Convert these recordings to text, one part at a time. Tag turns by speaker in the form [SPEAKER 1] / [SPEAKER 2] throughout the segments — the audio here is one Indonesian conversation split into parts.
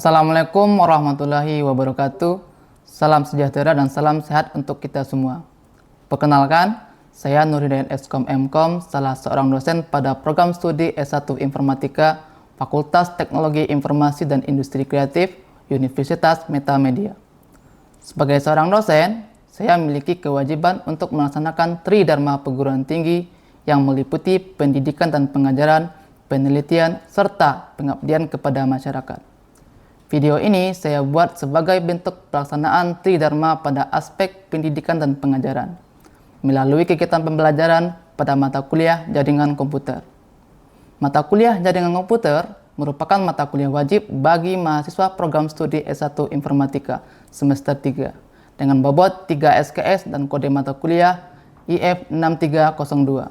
[SPEAKER 1] Assalamualaikum warahmatullahi wabarakatuh. Salam sejahtera dan salam sehat untuk kita semua. Perkenalkan, saya Nur Hidayat Eskom Mkom, salah seorang dosen pada program studi S1 Informatika, Fakultas Teknologi Informasi dan Industri Kreatif, Universitas Metamedia. Sebagai seorang dosen, saya memiliki kewajiban untuk melaksanakan Tridharma Perguruan Tinggi yang meliputi pendidikan dan pengajaran, penelitian, serta pengabdian kepada masyarakat. Video ini saya buat sebagai bentuk pelaksanaan Tridharma pada aspek pendidikan dan pengajaran, melalui kegiatan pembelajaran pada mata kuliah jaringan komputer. Mata kuliah jaringan komputer merupakan mata kuliah wajib bagi mahasiswa program studi S1 Informatika semester 3 dengan bobot 3 SKS dan kode mata kuliah IF6302.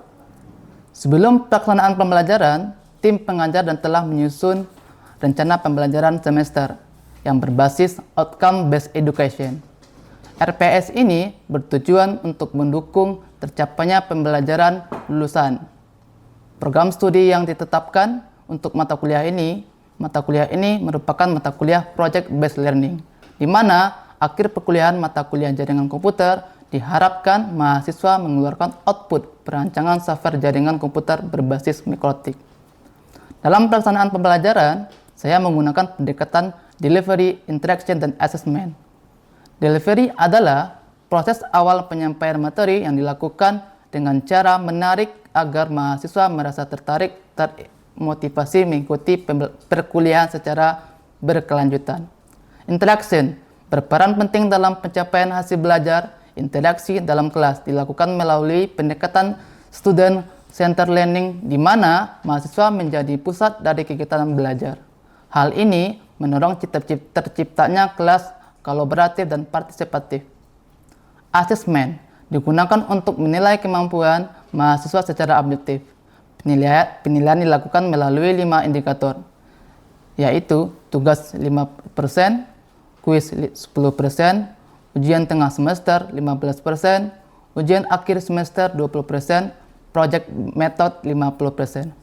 [SPEAKER 1] Sebelum pelaksanaan pembelajaran, tim pengajar dan telah menyusun rencana pembelajaran semester yang berbasis Outcome Based Education. RPS ini bertujuan untuk mendukung tercapainya pembelajaran lulusan. Program studi yang ditetapkan untuk mata kuliah ini merupakan mata kuliah Project Based Learning, di mana akhir perkuliahan mata kuliah jaringan komputer diharapkan mahasiswa mengeluarkan output perancangan software jaringan komputer berbasis mikrotik. Dalam pelaksanaan pembelajaran, saya menggunakan pendekatan delivery, interaction, dan assessment. Delivery adalah proses awal penyampaian materi yang dilakukan dengan cara menarik agar mahasiswa merasa tertarik, termotivasi mengikuti perkuliahan secara berkelanjutan. Interaction berperan penting dalam pencapaian hasil belajar. Interaksi dalam kelas dilakukan melalui pendekatan student center learning, di mana mahasiswa menjadi pusat dari kegiatan belajar. Hal ini mendorong terciptanya kelas kolaboratif dan partisipatif. Assessment digunakan untuk menilai kemampuan mahasiswa secara objektif. Penilaian dilakukan melalui 5 indikator, yaitu tugas 5%, kuis 10%, ujian tengah semester 15%, ujian akhir semester 20%, project method 50%.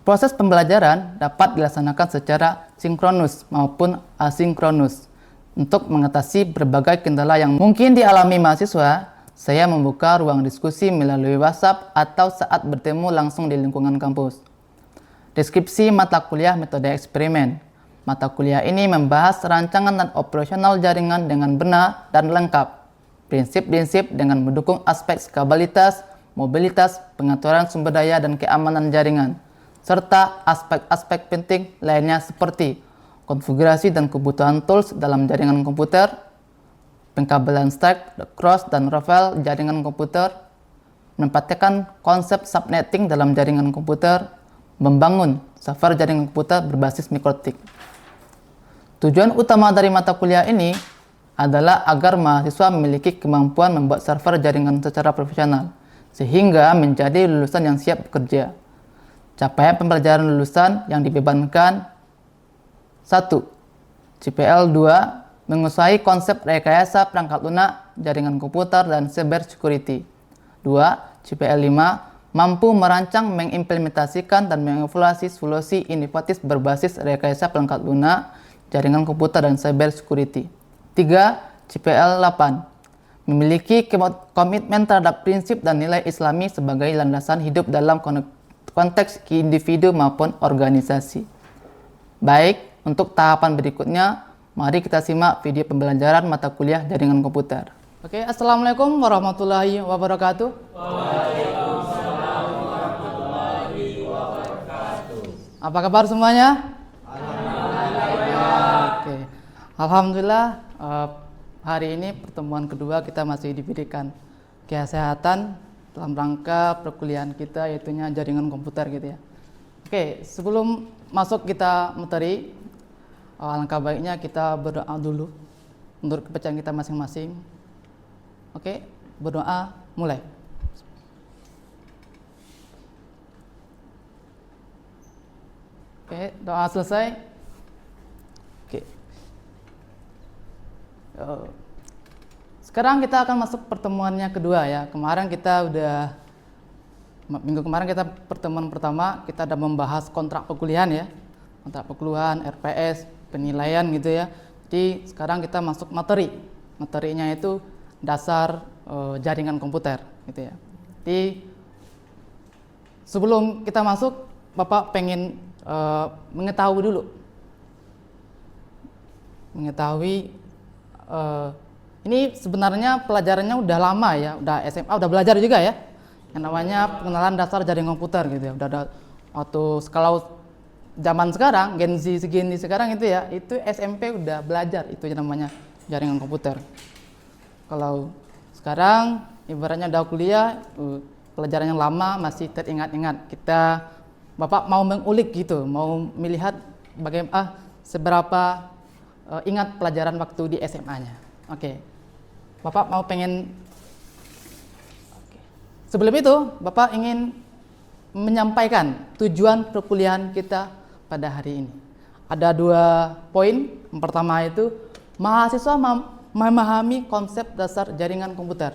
[SPEAKER 1] Proses pembelajaran dapat dilaksanakan secara sinkronus maupun asinkronus. Untuk mengatasi berbagai kendala yang mungkin dialami mahasiswa, saya membuka ruang diskusi melalui WhatsApp atau saat bertemu langsung di lingkungan kampus. Deskripsi mata kuliah metode eksperimen. Mata kuliah ini membahas rancangan dan operasional jaringan dengan benar dan lengkap. Prinsip-prinsip dengan mendukung aspek skalabilitas, mobilitas, pengaturan sumber daya, dan keamanan jaringan, serta aspek-aspek penting lainnya seperti konfigurasi dan kebutuhan tools dalam jaringan komputer, pengkabelan stack, cross, dan ravel jaringan komputer, menempatkan konsep subnetting dalam jaringan komputer, membangun software jaringan komputer berbasis mikrotik. Tujuan utama dari mata kuliah ini adalah agar mahasiswa memiliki kemampuan membuat server jaringan secara profesional, sehingga menjadi lulusan yang siap bekerja. Capaian pembelajaran lulusan yang dibebankan: 1. CPL 2. Menguasai konsep rekayasa perangkat lunak, jaringan komputer, dan cyber security. 2. CPL 5. Mampu merancang, mengimplementasikan, dan mengevaluasi solusi inovatif berbasis rekayasa perangkat lunak, jaringan komputer, dan cyber security. 3. CPL 8. Memiliki komitmen terhadap prinsip dan nilai Islami sebagai landasan hidup dalam konteks individu maupun organisasi. Baik, untuk tahapan berikutnya, mari kita simak video pembelajaran mata kuliah jaringan komputer. Oke, Assalamualaikum warahmatullahi wabarakatuh. Waalaikumsalam warahmatullahi wabarakatuh. Apa kabar semuanya? Oke, alhamdulillah, hari ini pertemuan kedua kita masih diberikan kesehatan dalam rangka perkuliahan kita, yaitu jaringan komputer gitu ya. Oke, sebelum masuk kita materi, alangkah baiknya kita berdoa dulu menurut kepercayaan kita masing-masing. Oke, berdoa, mulai. Oke, doa selesai. Oke. Sekarang kita akan masuk pertemuannya kedua ya. Minggu kemarin pertemuan pertama kita sudah membahas kontrak perkuliahan ya. Kontrak perkuliahan, RPS, penilaian gitu ya. Jadi sekarang kita masuk materi. Materinya itu dasar jaringan komputer gitu ya. Jadi sebelum kita masuk, Bapak pengen mengetahui dulu. Ini sebenarnya pelajarannya udah lama ya, udah SMA, udah belajar juga ya. Yang namanya pengenalan dasar jaringan komputer gitu ya. Udah ada waktu kalau zaman sekarang, Gen Z sekarang itu ya, itu SMP udah belajar itu yang namanya jaringan komputer. Kalau sekarang ibaratnya udah kuliah, pelajaran yang lama masih teringat-ingat. Bapak mau mengulik gitu, mau melihat bagaimana seberapa ingat pelajaran waktu di SMA-nya. Oke. Bapak mau pengen Sebelum itu, Bapak ingin menyampaikan tujuan perkuliahan kita pada hari ini. Ada 2 poin. Yang pertama itu, mahasiswa memahami konsep dasar jaringan komputer.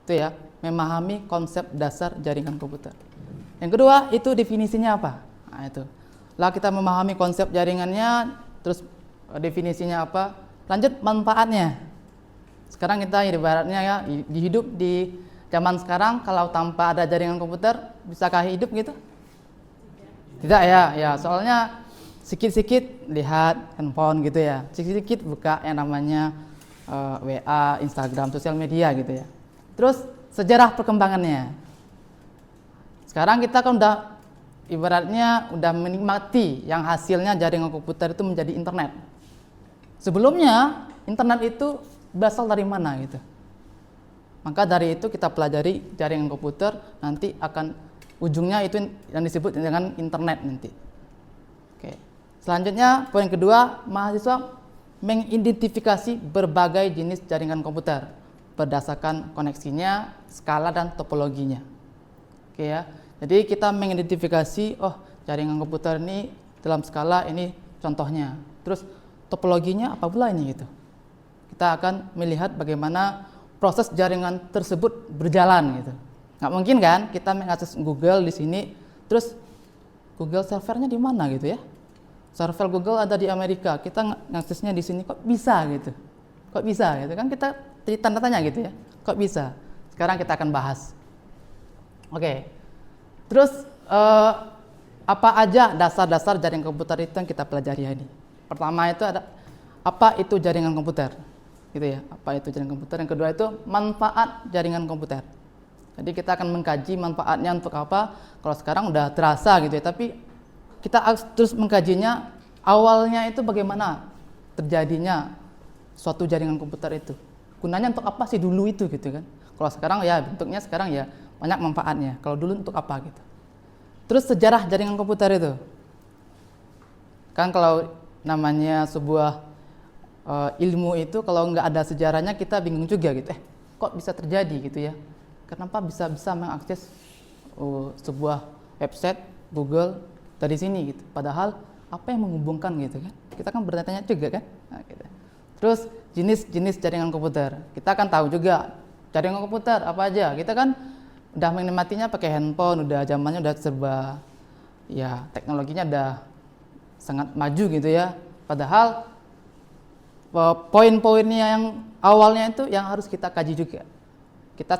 [SPEAKER 1] Itu ya, memahami konsep dasar jaringan komputer. Yang kedua, itu definisinya apa? Nah, itu. Lah kita memahami konsep jaringannya, terus definisinya apa? Lanjut manfaatnya. Sekarang kita ibaratnya ya, hidup di zaman sekarang kalau tanpa ada jaringan komputer, bisakah hidup gitu? Tidak ya, soalnya sikit-sikit lihat handphone gitu ya, sikit-sikit buka yang namanya WA, Instagram, sosial media gitu ya. Terus sejarah perkembangannya. Sekarang kita kan udah ibaratnya udah menikmati yang hasilnya jaringan komputer itu menjadi internet. Sebelumnya internet itu berasal dari mana gitu? Maka dari itu kita pelajari jaringan komputer, nanti akan ujungnya itu yang disebut dengan internet nanti. Oke. Selanjutnya poin kedua, mahasiswa mengidentifikasi berbagai jenis jaringan komputer berdasarkan koneksinya, skala dan topologinya. Oke ya. Jadi kita mengidentifikasi jaringan komputer ini dalam skala ini contohnya. Terus topologinya apa pula ini gitu. Kita akan melihat bagaimana proses jaringan tersebut berjalan gitu. Nggak mungkin kan kita mengakses Google di sini, terus Google servernya di mana gitu ya? Server Google ada di Amerika, kita ngaksesnya di sini kok bisa gitu? Kok bisa gitu kan? Kita tanda tanya gitu ya. Kok bisa? Sekarang kita akan bahas. Oke. Terus apa aja dasar-dasar jaringan komputer itu yang kita pelajari hari ini? Pertama itu ada apa itu jaringan komputer? Gitu ya, apa itu jaringan komputer. Yang kedua itu manfaat jaringan komputer. Jadi kita akan mengkaji manfaatnya untuk apa. Kalau sekarang udah terasa gitu ya, tapi kita terus mengkajinya awalnya itu bagaimana terjadinya suatu jaringan komputer itu. Gunanya untuk apa sih dulu itu gitu kan. Kalau sekarang ya bentuknya sekarang ya banyak manfaatnya. Kalau dulu untuk apa gitu. Terus sejarah jaringan komputer itu. Kan kalau namanya sebuah ilmu itu kalau nggak ada sejarahnya kita bingung juga gitu. Kok bisa terjadi gitu ya? Kenapa bisa mengakses sebuah website Google dari sini gitu? Padahal apa yang menghubungkan gitu kan? Kita kan bertanya juga kan? Nah, gitu. Terus jenis-jenis jaringan komputer. Kita kan tahu juga jaringan komputer apa aja. Kita kan udah menikmatinya pakai handphone, udah zamannya udah serba ya teknologinya udah sangat maju gitu ya. Padahal poin-poinnya yang awalnya itu yang harus kita kaji juga. Kita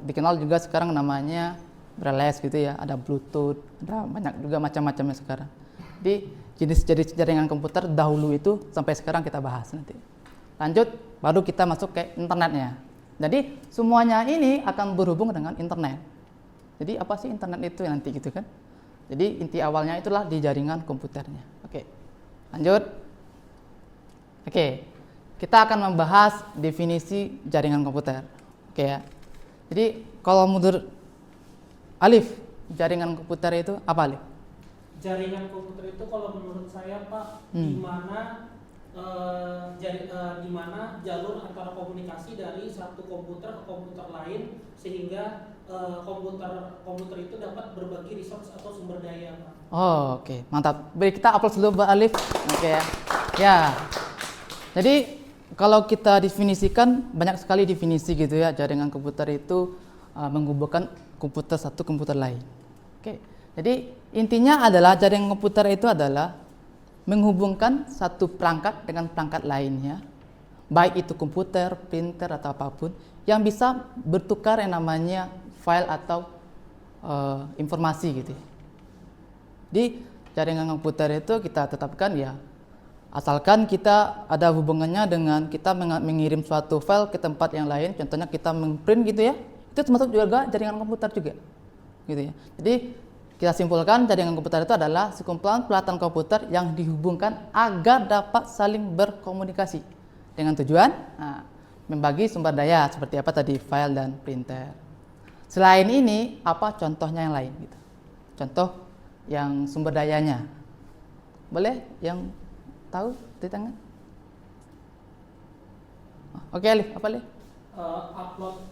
[SPEAKER 1] dikenal juga sekarang namanya wireless gitu ya, ada Bluetooth, ada banyak juga macam-macamnya sekarang. Jadi jenis jaringan komputer dahulu itu sampai sekarang kita bahas nanti. Lanjut, baru kita masuk ke internetnya. Jadi semuanya ini akan berhubung dengan internet. Jadi apa sih internet itu nanti gitu kan? Jadi inti awalnya itulah di jaringan komputernya. Oke, lanjut. Oke, kita akan membahas definisi jaringan komputer. Oke ya. Jadi kalau menurut Alif, jaringan komputer itu apa, Alif?
[SPEAKER 2] Jaringan komputer itu kalau menurut saya Pak, di mana jalur antara komunikasi dari satu komputer ke komputer lain sehingga komputer itu dapat berbagi resource atau sumber daya Pak.
[SPEAKER 1] Oh, oke. Mantap. Beri kita aplaus dulu Mbak Alif. Oke ya. Ya. Jadi kalau kita definisikan banyak sekali definisi gitu ya, jaringan komputer itu menghubungkan komputer satu komputer lain. Oke. Jadi intinya adalah jaringan komputer itu adalah menghubungkan satu perangkat dengan perangkat lainnya, baik itu komputer, printer atau apapun, yang bisa bertukar yang namanya file atau informasi gitu ya. Di jaringan komputer itu kita tetapkan ya, asalkan kita ada hubungannya dengan kita mengirim suatu file ke tempat yang lain, contohnya kita mengprint gitu ya, itu termasuk juga jaringan komputer juga gitu ya. Jadi kita simpulkan jaringan komputer itu adalah sekumpulan peralatan komputer yang dihubungkan agar dapat saling berkomunikasi dengan tujuan membagi sumber daya seperti apa tadi, file dan printer. Selain ini, apa contohnya yang lain gitu? Contoh yang sumber dayanya. Boleh yang tahu di tangan? Oke, Alif, apa Alif?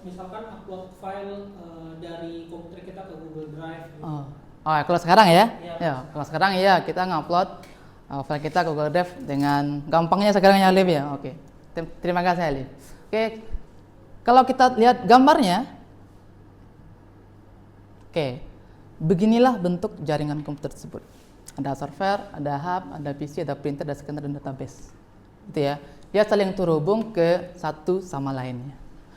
[SPEAKER 2] Misalkan upload file dari komputer kita ke Google Drive. Gitu.
[SPEAKER 1] Kalau sekarang ya?
[SPEAKER 2] Ya.
[SPEAKER 1] Ya, kalau sekarang ya kita ngupload file kita ke Google Drive dengan gampangnya sekarang ya, Alif ya. Oke. Terima kasih, Alif. Oke. Kalau kita lihat gambarnya, beginilah bentuk jaringan komputer tersebut. Ada server, ada hub, ada PC, ada printer, ada scanner, dan database. Gitu ya. Dia saling terhubung ke satu sama lainnya.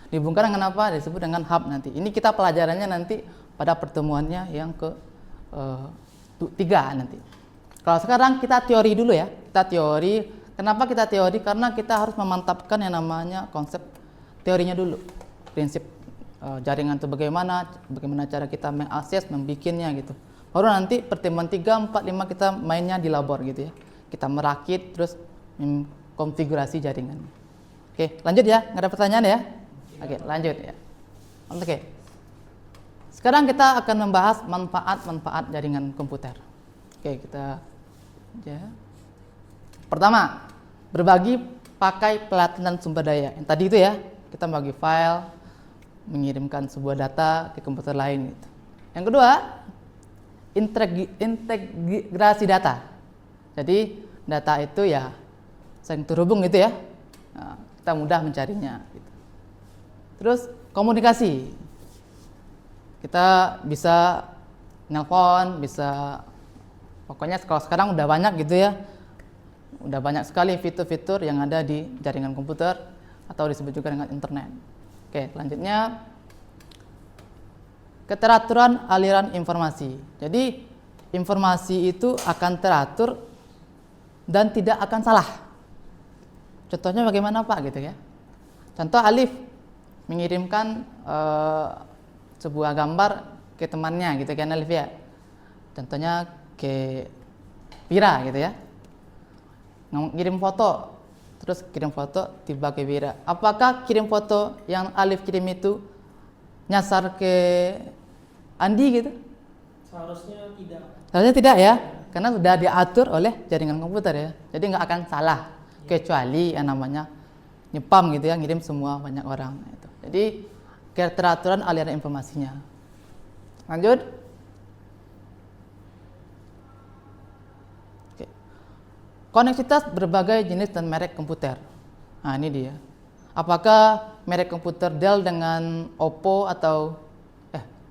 [SPEAKER 1] Dihubungkan dengan apa? Disebut dengan hub nanti. Ini kita pelajarannya nanti pada pertemuannya yang ke-3 nanti. Kalau sekarang kita teori dulu ya. Kita teori. Kenapa kita teori? Karena kita harus memantapkan yang namanya konsep teorinya dulu. Prinsip jaringan itu bagaimana cara kita mengakses, membikinnya gitu. Baru nanti pertemuan 3, 4, 5 kita mainnya di labor gitu ya. Kita merakit terus konfigurasi jaringan. Oke, lanjut ya. Nggak ada pertanyaan ya? Oke, lanjut ya. Oke. Sekarang kita akan membahas manfaat-manfaat jaringan komputer. Oke, kita ya. Pertama, berbagi pakai pelatihan sumber daya. Yang tadi itu ya, kita bagi file, mengirimkan sebuah data ke komputer lain gitu. Yang kedua, integrasi data. Jadi data itu ya saling terhubung gitu ya. Nah, kita mudah mencarinya gitu. Terus komunikasi. Kita bisa nelpon, bisa pokoknya kalau sekarang udah banyak gitu ya. Udah banyak sekali fitur-fitur yang ada di jaringan komputer atau disebut juga dengan internet. Oke, selanjutnya keteraturan aliran informasi. Jadi informasi itu akan teratur dan tidak akan salah. Contohnya bagaimana Pak gitu ya? Contoh Alif mengirimkan sebuah gambar ke temannya gitu kan Alif ya. Contohnya ke Pira gitu ya. Ngirim foto, terus kirim foto tiba ke Pira. Apakah kirim foto yang Alif kirim itu nyasar ke Andi gitu?
[SPEAKER 2] Seharusnya tidak.
[SPEAKER 1] Seharusnya tidak ya, karena sudah diatur oleh jaringan komputer ya. Jadi nggak akan salah, kecuali yang namanya nyepam gitu ya, ngirim semua banyak orang. Gitu. Jadi keteraturan aliran informasinya. Lanjut. Oke. Koneksitas berbagai jenis dan merek komputer. Nah ini dia. Apakah merek komputer Dell dengan Oppo atau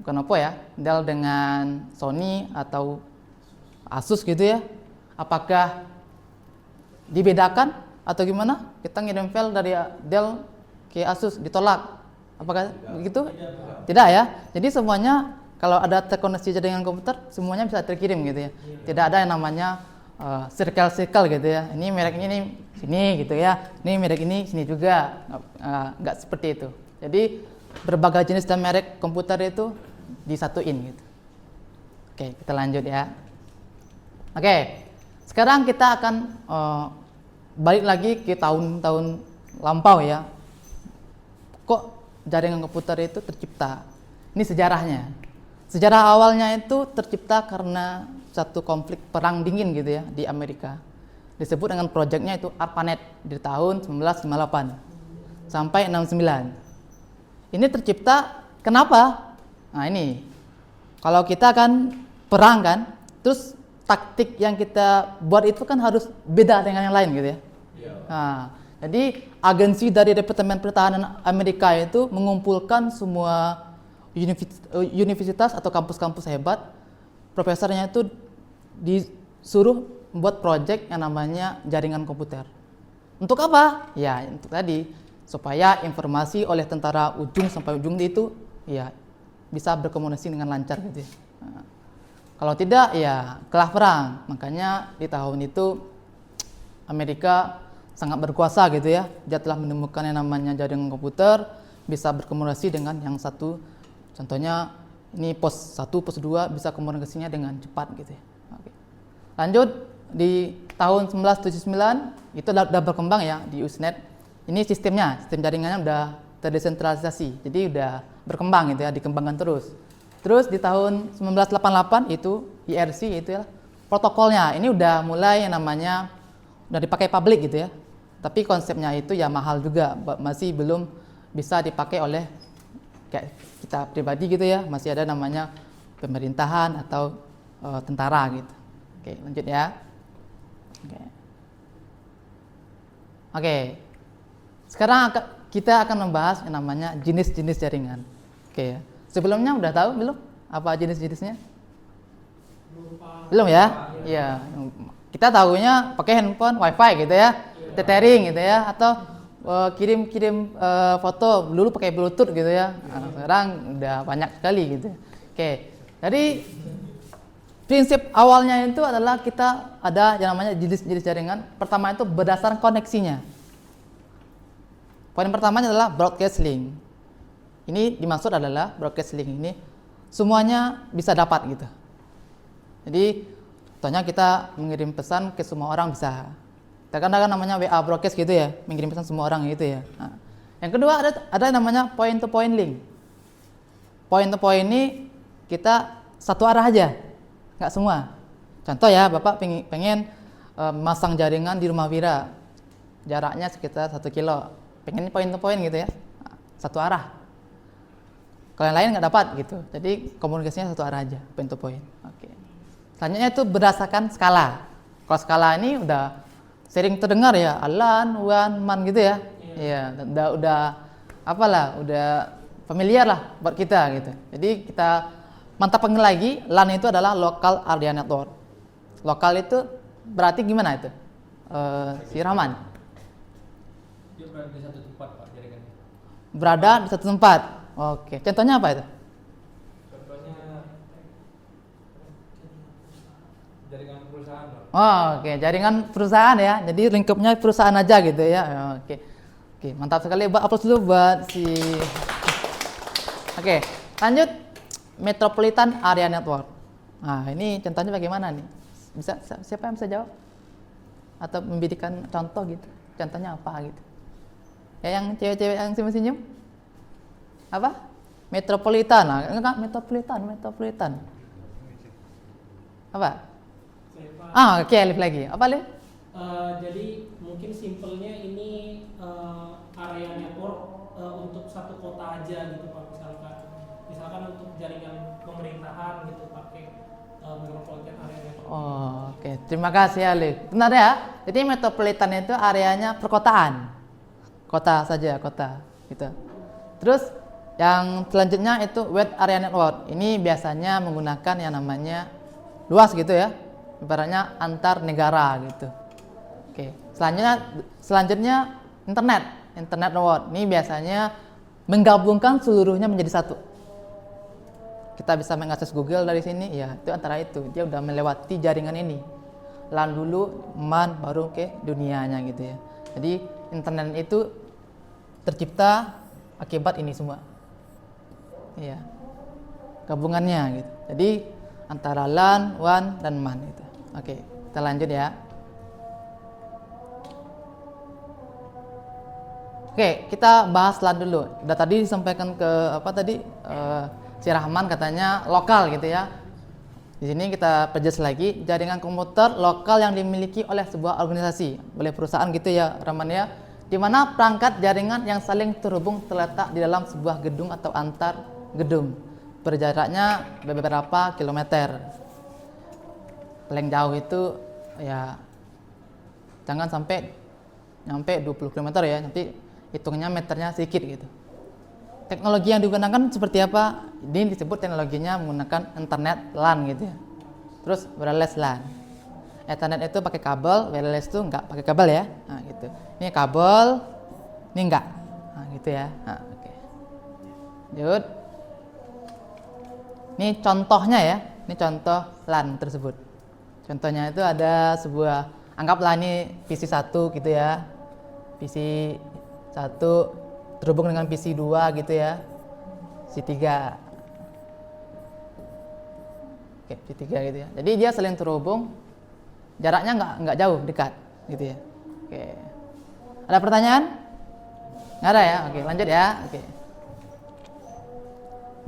[SPEAKER 1] bukan Oppo ya, Dell dengan Sony atau Asus gitu ya? Apakah dibedakan atau gimana? Kita ngirim file dari Dell ke Asus ditolak. Apakah begitu? Tidak ya. Jadi semuanya kalau ada terkoneksi jaringan komputer semuanya bisa terkirim gitu ya. Tidak ada yang namanya circle gitu ya. Ini merek ini sini gitu ya. Ini merek ini sini juga. Nggak seperti itu. Jadi berbagai jenis dan merek komputer itu disatuin gitu. Oke, kita lanjut ya. Oke, sekarang kita akan balik lagi ke tahun-tahun lampau ya. Kok jaringan komputer itu tercipta? Ini sejarahnya. Sejarah awalnya itu tercipta karena satu konflik perang dingin gitu ya di Amerika. Disebut dengan proyeknya itu ARPANET di tahun 1958 sampai 69. Ini tercipta kenapa? Nah ini, kalau kita kan perang kan, terus taktik yang kita buat itu kan harus beda dengan yang lain gitu ya. Nah, jadi agensi dari Departemen Pertahanan Amerika itu mengumpulkan semua universitas atau kampus-kampus hebat, profesornya itu disuruh membuat project yang namanya jaringan komputer. Untuk apa? Ya, untuk tadi supaya informasi oleh tentara ujung sampai ujung itu ya bisa berkomunikasi dengan lancar gitu ya. Nah, kalau tidak ya kalah perang. Makanya di tahun itu Amerika sangat berkuasa gitu ya. Dia telah menemukan yang namanya jaringan komputer, bisa berkomunikasi dengan yang satu. Contohnya ini pos 1, pos 2 bisa komunikasinya dengan cepat gitu ya. Oke. Lanjut di tahun 1979 itu udah berkembang ya di Usenet. Ini sistem jaringannya udah terdesentralisasi. Jadi udah berkembang gitu ya, dikembangkan terus. Terus di tahun 1988 itu IRC itu ya protokolnya ini udah mulai yang namanya udah dipakai publik gitu ya. Tapi konsepnya itu ya mahal juga, masih belum bisa dipakai oleh kayak kita pribadi gitu ya, masih ada namanya pemerintahan atau tentara gitu. Oke, lanjut ya. Oke. Sekarang kita akan membahas yang namanya jenis-jenis jaringan. Oke ya. Sebelumnya udah tahu belum apa jenis-jenisnya? Belum ya? Iya. Kita tahunya pakai handphone, wifi gitu ya, tethering gitu ya, atau kirim foto dulu pakai bluetooth gitu ya. Nah, sekarang udah banyak sekali gitu. Oke. Jadi prinsip awalnya itu adalah kita ada yang namanya jenis-jenis jaringan. Pertama itu berdasarkan koneksinya. Poin pertamanya adalah broadcast link. Ini dimaksud adalah broadcast link ini semuanya bisa dapat gitu. Jadi contohnya kita mengirim pesan ke semua orang bisa. Kadang-kadang namanya WA broadcast gitu ya, mengirim pesan semua orang gitu ya. Nah, yang kedua ada namanya point to point link. Point to point ini kita satu arah aja, nggak semua. Contoh ya, Bapak pengen masang jaringan di rumah Vira, jaraknya sekitar 1 kilo, pengen point to point gitu ya, satu arah. Kalau yang lain nggak dapat gitu, jadi komunikasinya satu arah aja, point to point. Oke. Selanjutnya itu berdasarkan skala. Kalau skala ini udah sering terdengar ya, LAN, WAN, MAN gitu ya. Iya, udah apalah, udah familiar lah buat kita gitu. Jadi kita mantapkan lagi, LAN itu adalah local area network. Lokal itu berarti gimana itu? Si Rahman.
[SPEAKER 3] Dia berada di satu tempat, Pak, jaringannya.
[SPEAKER 1] Berada di satu tempat. Oke, contohnya apa itu?
[SPEAKER 3] Contohnya jaringan perusahaan, Pak.
[SPEAKER 1] Oh, oke, jaringan perusahaan ya. Jadi lingkupnya perusahaan aja gitu ya. Oke. Oke, mantap sekali. Aplaus dulu buat si. Oke, lanjut Metropolitan Area Network. Nah, ini contohnya bagaimana nih? Bisa siapa yang bisa jawab? Atau memberikan contoh gitu. Contohnya apa gitu? Ya yang cewek-cewek yang senyum-senyum? Apa? Metropolitan. Nah, enggak metropolitan. Apa? Oke, Alif lagi. Apa, Alif?
[SPEAKER 2] Jadi mungkin simpelnya ini area network untuk satu kota aja gitu Pak, misalkan untuk jaringan pemerintahan gitu pakai metropolitan area network.
[SPEAKER 1] Oh, oke. Terima kasih, Alif. Benar ya? Jadi metropolitan itu areanya perkotaan. Kota saja, kota gitu. Terus yang selanjutnya itu wide area network. Ini biasanya menggunakan yang namanya luas gitu ya. Ibaratnya antar negara gitu. Oke. Selanjutnya internet network. Ini biasanya menggabungkan seluruhnya menjadi satu. Kita bisa mengakses Google dari sini, ya itu antara itu. Dia udah melewati jaringan ini. LAN dulu, MAN, baru ke dunianya gitu ya. Jadi internet itu tercipta akibat ini semua. Iya. Gabungannya gitu. Jadi antara LAN, WAN, dan MAN itu. Oke, kita lanjut ya. Oke, kita bahas LAN dulu. Udah tadi disampaikan ke apa tadi? Si Rahman katanya lokal gitu ya. Di sini kita perjelas lagi, jaringan komputer lokal yang dimiliki oleh sebuah organisasi, oleh perusahaan gitu ya, Rahman ya. Di mana perangkat jaringan yang saling terhubung terletak di dalam sebuah gedung atau antar gedung. Berjaraknya beberapa kilometer. Paling jauh itu ya jangan sampai nyampe 20 km ya, nanti hitungnya meternya sedikit gitu. Teknologi yang digunakan seperti apa? Ini disebut teknologinya menggunakan internet LAN gitu ya. Terus wireless LAN. Ethernet itu pakai kabel, wireless itu nggak pakai kabel ya. Nah, gitu. Ini kabel, ini enggak. Nah, gitu ya. Nah, oke. Lanjut. Ini contohnya ya. Ini contoh LAN tersebut. Contohnya itu ada sebuah, anggaplah ini PC 1 gitu ya. PC 1 terhubung dengan PC 2 gitu ya. PC 3. Oke, PC 3 gitu ya. Jadi dia saling terhubung. Jaraknya nggak jauh, dekat gitu ya. Oke. Ada pertanyaan? Nggak ada ya? Oke, lanjut ya.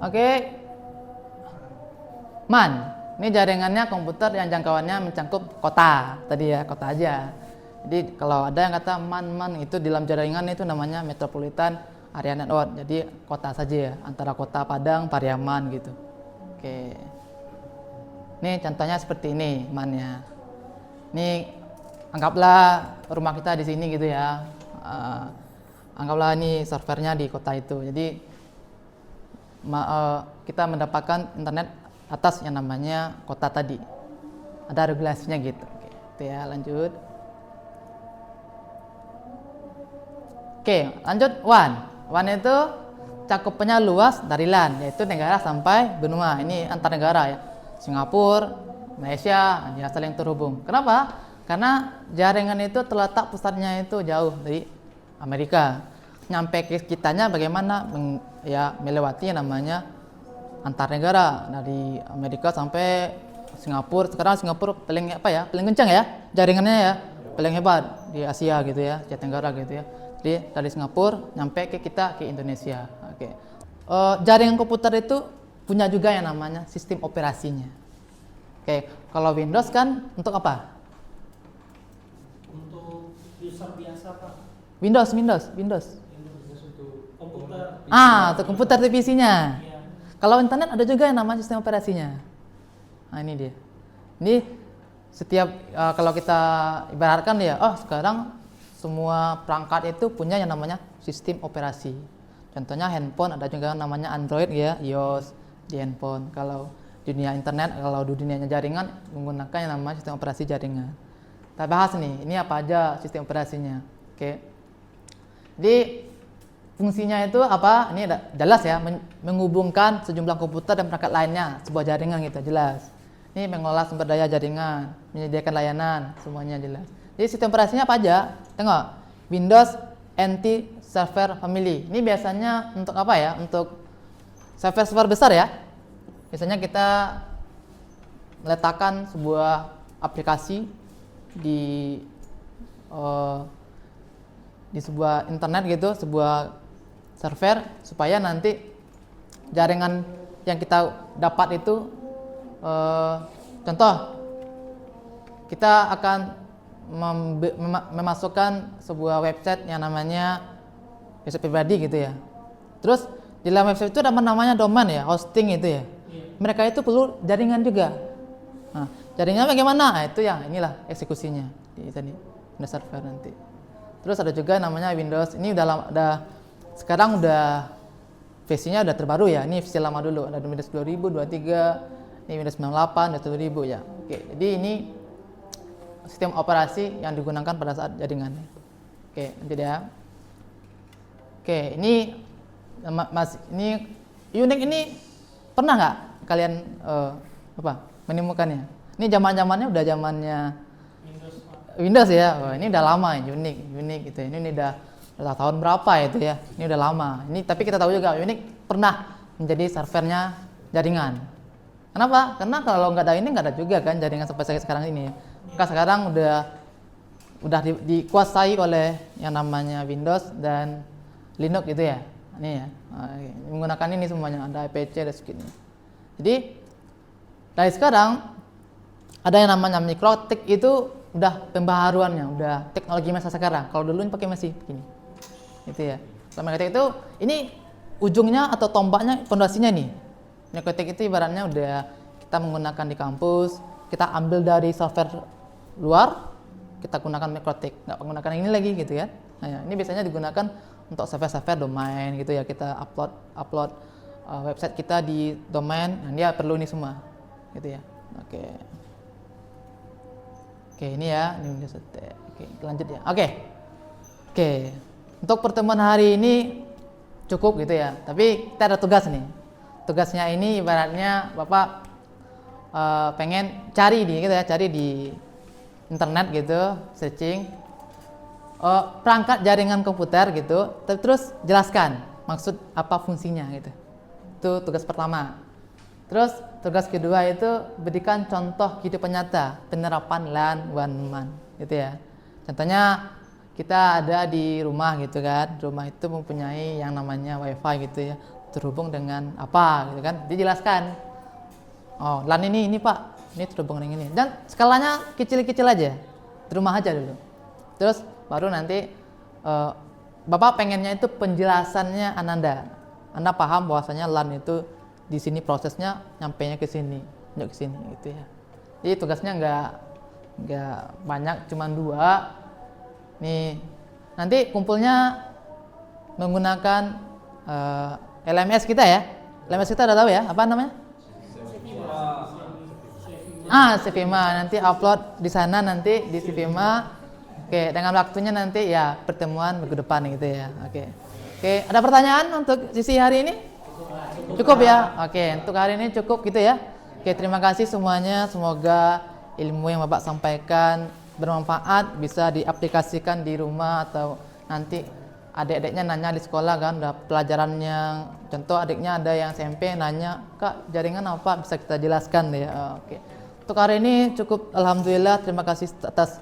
[SPEAKER 1] Oke. MAN. Ini jaringannya komputer yang jangkauannya mencakup kota. Tadi ya, kota aja. Jadi kalau ada yang kata MAN itu di dalam jaringan itu namanya Metropolitan Area Network. Jadi kota saja ya, antara kota Padang, Pariaman gitu. Oke. Ini contohnya seperti ini MAN-nya. Ini anggaplah rumah kita di sini gitu ya. Anggaplah ini servernya di kota itu. Jadi kita mendapatkan internet atas yang namanya kota tadi. Ada regulasinya gitu. Oke, itu ya, lanjut. Oke, lanjut WAN. WAN itu cakupannya luas dari LAN, yaitu negara sampai benua. Ini antar negara ya. Singapura, Malaysia, dia saling terhubung. Kenapa? Karena jaringan itu terletak pusatnya itu jauh dari Amerika. Nyampe ke kitanya bagaimana? Ya melewati namanya antar negara dari Amerika sampai Singapura. Sekarang Singapura paling paling kencang ya jaringannya ya, paling hebat di Asia gitu ya, Asia Tenggara gitu ya. Jadi dari Singapura nyampe ke kita, ke Indonesia. Oke. Jaringan komputer itu punya juga yang namanya sistem operasinya. Oke, kalau Windows kan untuk apa?
[SPEAKER 2] Untuk user biasa Pak.
[SPEAKER 1] Windows.
[SPEAKER 2] Windows untuk komputer.
[SPEAKER 1] Untuk komputer PC-nya.
[SPEAKER 2] Iya.
[SPEAKER 1] Kalau internet ada juga yang namanya sistem operasinya. Nah ini dia. Ini setiap kalau kita ibaratkan ya, sekarang semua perangkat itu punya yang namanya sistem operasi. Contohnya handphone ada juga yang namanya Android ya, iOS di handphone. Kalau dunia internet, kalau di dunia jaringan menggunakan yang namanya sistem operasi jaringan. Kita bahas nih, ini apa aja sistem operasinya. Oke. Jadi fungsinya itu apa? Ini jelas ya, menghubungkan sejumlah komputer dan perangkat lainnya, sebuah jaringan gitu, jelas. Ini mengolah sumber daya jaringan, menyediakan layanan, semuanya jelas. Jadi sistem operasinya apa aja? Tengok, Windows NT Server Family. Ini biasanya untuk apa ya? Untuk server-server besar ya. Biasanya kita meletakkan sebuah aplikasi di sebuah internet gitu, sebuah server, supaya nanti jaringan yang kita dapat itu contoh kita akan memasukkan sebuah website yang namanya website pribadi gitu ya. Terus di dalam website itu ada namanya domain ya, hosting itu ya. Mereka itu perlu jaringan juga. Nah, jaringan bagaimana? Nah, itu yang inilah eksekusinya di tadi Windows Server nanti. Terus ada juga namanya Windows. Ini sekarang udah versinya udah terbaru ya. Ini versi lama dulu. Ada Windows 2000, 23, ini Windows 98, 2000 ya. Oke, jadi ini sistem operasi yang digunakan pada saat jaringan. Oke, lanjut ya. Oke, ini Unix ini pernah nggak kalian menemukannya? Ini zamannya udah zamannya Windows ya. Ini udah lama ya, Unix gitu. Ini udah tahun berapa itu ya? Ini udah lama. Ini tapi kita tahu juga Unix pernah menjadi servernya jaringan. Kenapa? Karena kalau nggak ada ini nggak ada juga kan jaringan sampai sekarang ini. Maka sekarang udah dikuasai oleh yang namanya Windows dan Linux gitu ya. Ini ya, menggunakan ini semuanya, ada IPC dan sebagainya. Jadi dari sekarang ada yang namanya Mikrotik, itu udah pembaharuannya, udah teknologi masa sekarang. Kalau dulu ini pakai masih begini, gitu ya. Kalau Mikrotik itu ini ujungnya atau tombaknya fondasinya nih. Mikrotik itu ibaratnya udah kita menggunakan di kampus, kita ambil dari software luar, kita gunakan Mikrotik, nggak menggunakan ini lagi gitu ya. Nah, ini biasanya digunakan untuk server-server domain gitu ya, kita upload website kita di domain, nah dia perlu ini semua gitu ya. Oke. Oke, ini ya, ini udah setek. Oke, lanjut ya. Oke. Untuk pertemuan hari ini cukup gitu ya. Tapi kita ada tugas nih. Tugasnya ini ibaratnya Bapak pengen cari di internet gitu, searching perangkat jaringan komputer gitu, terus jelaskan maksud apa fungsinya gitu. Itu tugas pertama. Terus tugas kedua itu berikan contoh kehidupan nyata penerapan LAN WAN gitu ya. Contohnya kita ada di rumah gitu kan, rumah itu mempunyai yang namanya WiFi gitu ya, terhubung dengan apa gitu kan, dijelaskan. Oh, LAN ini Pak, ini terhubung dengan ini. Dan skalanya kecil-kecil aja, di rumah aja dulu. Terus baru nanti Bapak pengennya itu penjelasannya Anda paham bahwasanya LAN itu di sini prosesnya nyampainya ke sini, nyok ke sini gitu ya. Jadi tugasnya nggak banyak, cuma 2. Nih, nanti kumpulnya menggunakan LMS kita ya. LMS kita udah tahu ya, apa namanya? Cvima. Nanti upload di sana, nanti di Cvima. Oke, dengan waktunya nanti ya pertemuan minggu depan gitu ya. Oke, ada pertanyaan untuk sesi hari ini? Cukup ya? Oke, untuk hari ini cukup gitu ya. Oke, terima kasih semuanya. Semoga ilmu yang Bapak sampaikan bermanfaat, bisa diaplikasikan di rumah atau nanti adik-adiknya nanya di sekolah kan, udah pelajarannya. Contoh adiknya ada yang SMP nanya, Kak jaringan apa? Bisa kita jelaskan ya. Oke. Untuk hari ini cukup, alhamdulillah. Terima kasih atas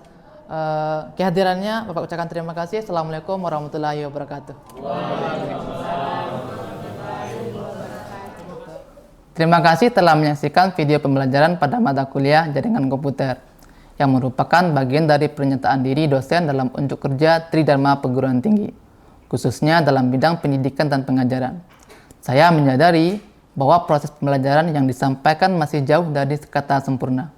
[SPEAKER 1] kehadirannya. Bapak ucapkan terima kasih. Assalamualaikum warahmatullahi wabarakatuh. Terima kasih telah menyaksikan video pembelajaran pada mata kuliah jaringan komputer yang merupakan bagian dari pernyataan diri dosen dalam unjuk kerja Tridharma Perguruan Tinggi, khususnya dalam bidang pendidikan dan pengajaran. Saya menyadari bahwa proses pembelajaran yang disampaikan masih jauh dari kata sempurna.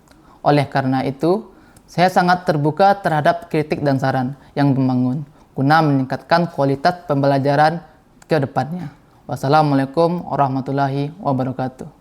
[SPEAKER 1] Oleh karena itu, saya sangat terbuka terhadap kritik dan saran yang membangun guna meningkatkan kualitas pembelajaran ke depannya. Wassalamualaikum warahmatullahi wabarakatuh.